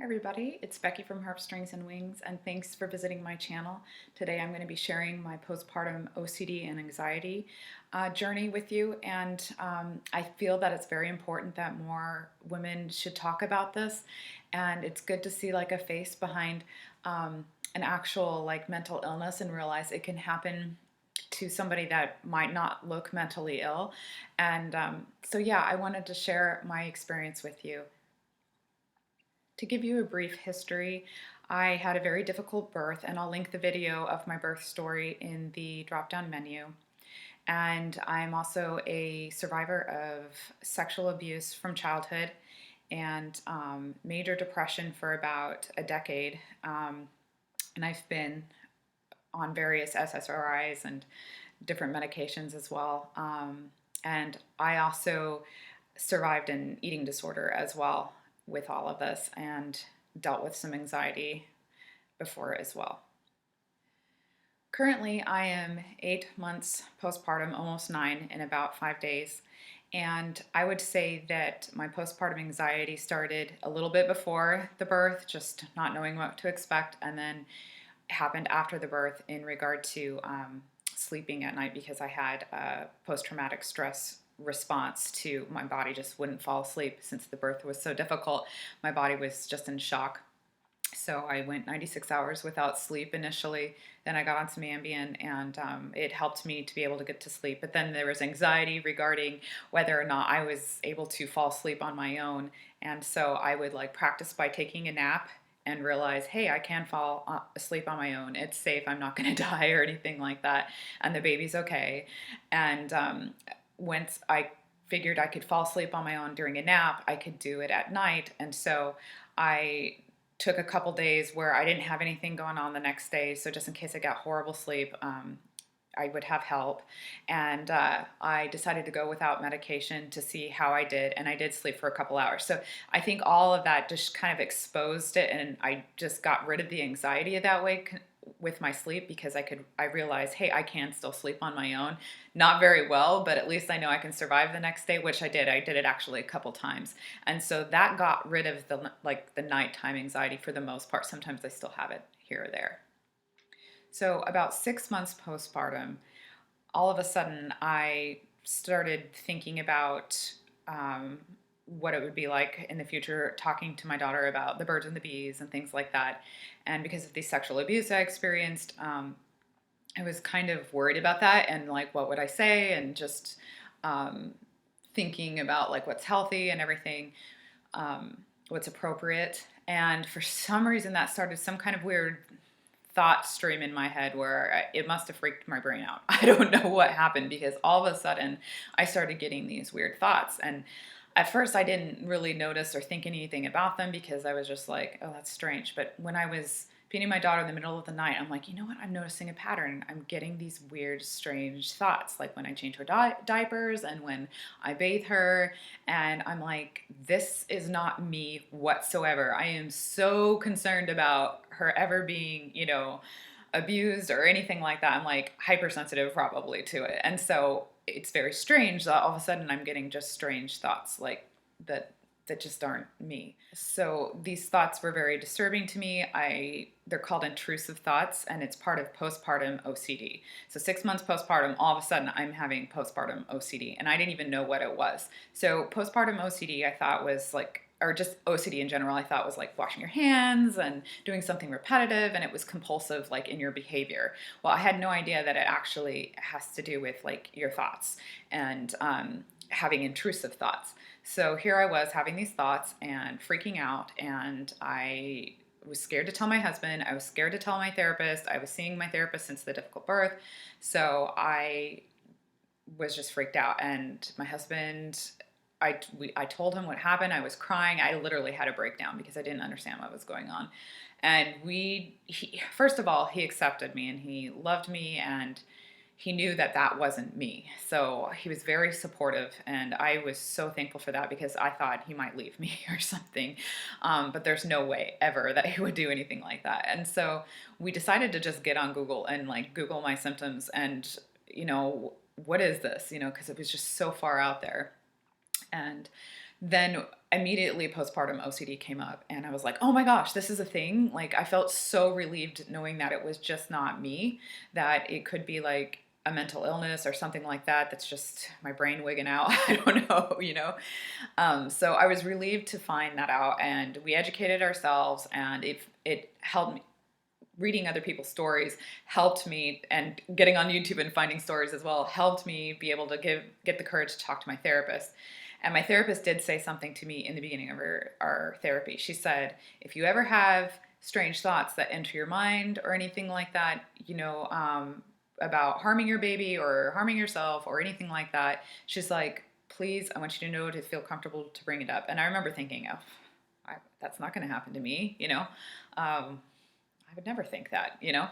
Hi everybody, it's Becky from Harp Strings and Wings, and thanks for visiting my channel. Today I'm going to be sharing my postpartum OCD and anxiety journey with you, and I feel that it's very important that more women should talk about this, and it's good to see like a face behind an actual like mental illness and realize it can happen to somebody that might not look mentally ill. And so yeah, I wanted to share my experience with you. To give you a brief history, I had a very difficult birth, and I'll link the video of my birth story in the drop-down menu. And I'm also a survivor of sexual abuse from childhood and major depression for about a decade. And I've been on various SSRIs and different medications as well. And I also survived an eating disorder as well with all of this and dealt with some anxiety before as well. Currently, I am 8 months postpartum, almost 9 in about 5 days. And I would say that my postpartum anxiety started a little bit before the birth, just not knowing what to expect, and then happened after the birth in regard to sleeping at night because I had a post-traumatic stress response to my body just wouldn't fall asleep since the birth was so difficult. My body was just in shock. So I went 96 hours without sleep initially. Then I got on some Ambien, and it helped me to be able to get to sleep. But then there was anxiety regarding whether or not I was able to fall asleep on my own. And so I would like practice by taking a nap and realize, hey, I can fall asleep on my own. It's safe. I'm not going to die or anything like that. And the baby's okay. And once I figured I could fall asleep on my own during a nap, I could do it at night. And so I took a couple days where I didn't have anything going on the next day. So just in case I got horrible sleep, I would have help. And I decided to go without medication to see how I did. And I did sleep for a couple hours. So I think all of that just kind of exposed it. And I just got rid of the anxiety that way with my sleep, because I realized, hey, I can still sleep on my own. Not very well, but at least I know I can survive the next day, which I did. I did it actually a couple times. And so that got rid of the nighttime anxiety for the most part. Sometimes I still have it here or there. So about 6 months postpartum, all of a sudden I started thinking about what it would be like in the future, talking to my daughter about the birds and the bees and things like that. And because of the sexual abuse I experienced, I was kind of worried about that and like, what would I say? And just thinking about like what's healthy and everything, what's appropriate. And for some reason that started some kind of weird thought stream in my head where it must have freaked my brain out. I don't know what happened, because all of a sudden I started getting these weird thoughts. And at first I didn't really notice or think anything about them because I was just like, oh, that's strange. But when I was feeding my daughter in the middle of the night, I'm like, you know what? I'm noticing a pattern. I'm getting these weird, strange thoughts, like when I change her diapers and when I bathe her. And I'm like, this is not me whatsoever. I am so concerned about her ever being, abused or anything like that. I'm like hypersensitive probably to it. And so it's very strange that all of a sudden I'm getting just strange thoughts like that just aren't me. So these thoughts were very disturbing to me. They're called intrusive thoughts, and it's part of postpartum OCD. So 6 months postpartum, all of a sudden I'm having postpartum OCD, and I didn't even know what it was. So postpartum OCD I thought was like, or just OCD in general, I thought was like washing your hands and doing something repetitive, and it was compulsive like in your behavior. Well, I had no idea that it actually has to do with like your thoughts and having intrusive thoughts. So here I was having these thoughts and freaking out, and I was scared to tell my husband. I was scared to tell my therapist. I was seeing my therapist since the difficult birth. So I was just freaked out. And my husband, I told him what happened. I was crying. I literally had a breakdown because I didn't understand what was going on. And first of all, he accepted me and he loved me, and he knew that that wasn't me. So he was very supportive, and I was so thankful for that because I thought he might leave me or something. But there's no way ever that he would do anything like that. And so we decided to just get on Google and like Google my symptoms and, what is this? Because it was just so far out there. And then immediately postpartum OCD came up, and I was like, oh my gosh, this is a thing. Like, I felt so relieved knowing that it was just not me, that it could be like a mental illness or something like that. That's just my brain wigging out. I don't know, you know? So I was relieved to find that out, and we educated ourselves, and it helped me. Reading other people's stories helped me, and getting on YouTube and finding stories as well helped me be able to get the courage to talk to my therapist. And my therapist did say something to me in the beginning of our therapy. She said, if you ever have strange thoughts that enter your mind or anything like that, about harming your baby or harming yourself or anything like that, she's like, please, I want you to know to feel comfortable to bring it up. And I remember thinking, oh, that's not going to happen to me, you know. I would never think that, you know.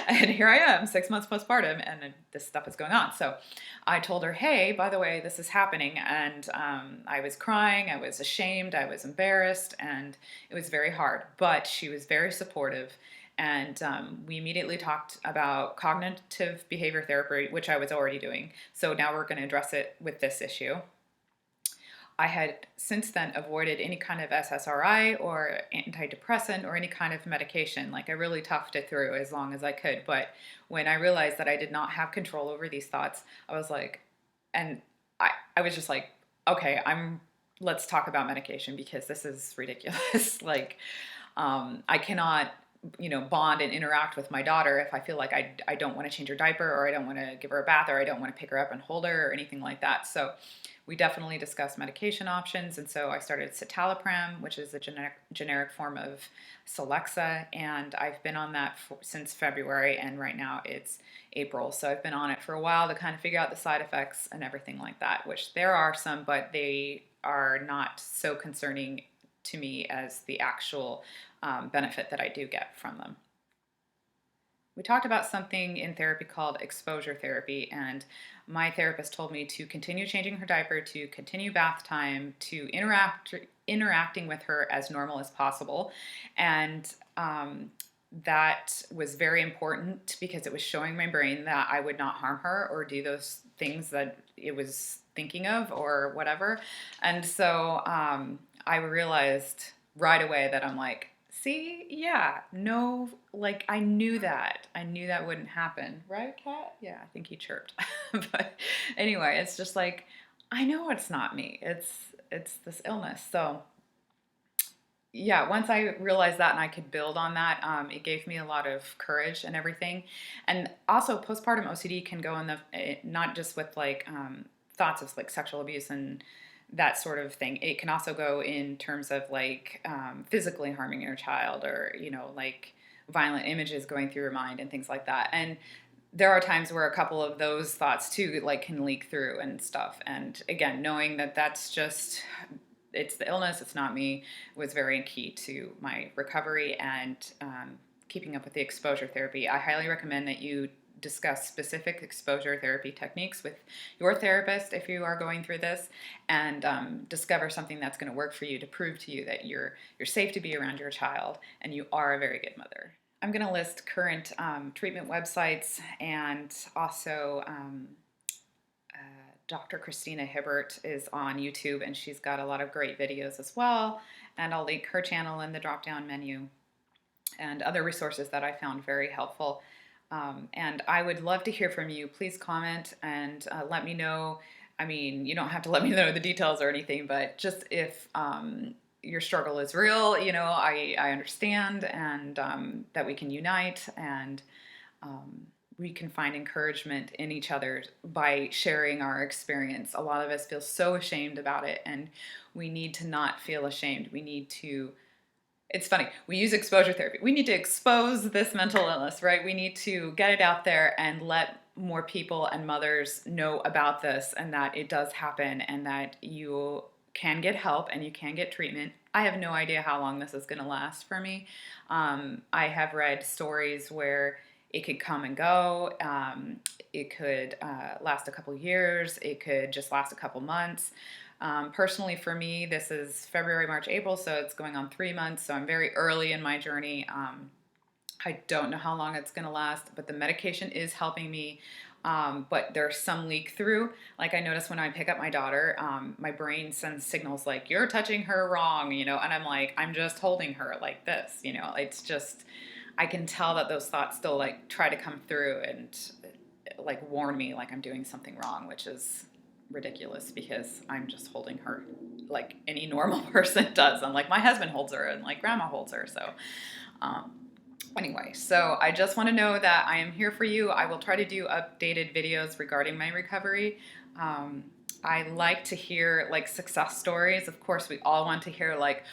And here I am, 6 months postpartum, and this stuff is going on. So I told her, hey, by the way, this is happening. And I was crying, I was ashamed, I was embarrassed, and it was very hard. But she was very supportive. And we immediately talked about cognitive behavior therapy, which I was already doing. So now we're going to address it with this issue. I had since then avoided any kind of SSRI or antidepressant or any kind of medication. Like, I really toughed it through as long as I could. But when I realized that I did not have control over these thoughts, I was like, and I was just like, okay, let's talk about medication, because this is ridiculous. Like, I cannot, bond and interact with my daughter if I feel like I don't want to change her diaper, or I don't want to give her a bath, or I don't want to pick her up and hold her or anything like that. So we definitely discussed medication options. And so I started citalopram, which is a generic form of Celexa. And I've been on that since February. And right now it's April. So I've been on it for a while to kind of figure out the side effects and everything like that, which there are some, but they are not so concerning to me as the actual benefit that I do get from them. We talked about something in therapy called exposure therapy, and my therapist told me to continue changing her diaper, to continue bath time, to interacting with her as normal as possible. And that was very important, because it was showing my brain that I would not harm her or do those things that it was thinking of or whatever. And so I realized right away that I'm like, see, yeah, no, like, I knew that wouldn't happen, right, Kat? Yeah, I think he chirped. But anyway, it's just like, I know it's not me. It's this illness. So yeah, once I realized that and I could build on that, it gave me a lot of courage and everything. And also, postpartum OCD can go not just with like thoughts of like sexual abuse and that sort of thing. It can also go in terms of like physically harming your child, or like violent images going through your mind and things like that. And there are times where a couple of those thoughts too like can leak through and stuff. And again, knowing that that's just, it's the illness, it's not me, was very key to my recovery and keeping up with the exposure therapy. I highly recommend that you discuss specific exposure therapy techniques with your therapist if you are going through this, and discover something that's going to work for you to prove to you that you're safe to be around your child and you are a very good mother. I'm going to list current treatment websites, and also Dr. Christina Hibbert is on YouTube, and she's got a lot of great videos as well, and I'll link her channel in the drop-down menu, and other resources that I found very helpful. And I would love to hear from you. Please comment and let me know. I mean, you don't have to let me know the details or anything, but just if your struggle is real, I understand, and that we can unite, and we can find encouragement in each other by sharing our experience. A lot of us feel so ashamed about it, and we need to not feel ashamed. We need to, it's funny, we use exposure therapy. We need to expose this mental illness, right? We need to get it out there and let more people and mothers know about this, and that it does happen, and that you can get help and you can get treatment. I have no idea how long this is going to last for me. I have read stories where it could come and go. It could last a couple years. It could just last a couple months. Personally, for me, this is February, March, April, so it's going on 3 months. So I'm very early in my journey. I don't know how long it's going to last, but the medication is helping me. but there's some leak through. Like I notice when I pick up my daughter, my brain sends signals like, you're touching her wrong, and I'm like, I'm just holding her like this, it's just, I can tell that those thoughts still like try to come through and like warn me like I'm doing something wrong, which is ridiculous because I'm just holding her like any normal person does. And like my husband holds her and like grandma holds her. So, um, anyway, so I just want to know that I am here for you. I will try to do updated videos regarding my recovery. I like to hear like success stories. Of course, we all want to hear like,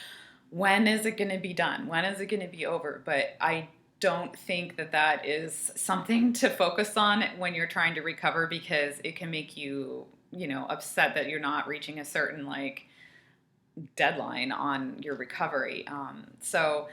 when is it going to be done? When is it going to be over? But I don't think that that is something to focus on when you're trying to recover, because it can make you, upset that you're not reaching a certain like deadline on your recovery. So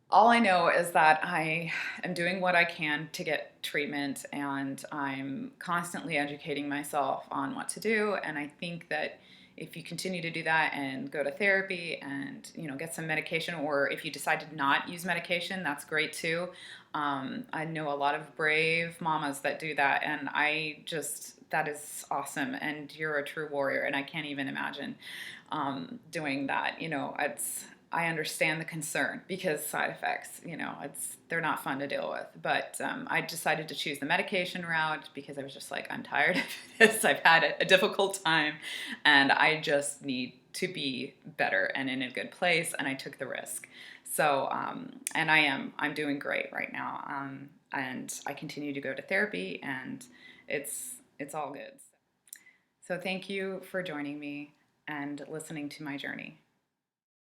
all I know is that I am doing what I can to get treatment, and I'm constantly educating myself on what to do. And I think that if you continue to do that and go to therapy and get some medication, or if you decide to not use medication, that's great too. I know a lot of brave mamas that do that, and that is awesome. And you're a true warrior, and I can't even imagine doing that. I understand the concern because side effects, they're not fun to deal with. But I decided to choose the medication route because I was just like, I'm tired of this. I've had a difficult time, and I just need to be better and in a good place. And I took the risk. So, and I'm doing great right now. And I continue to go to therapy, and it's all good. So thank you for joining me and listening to my journey.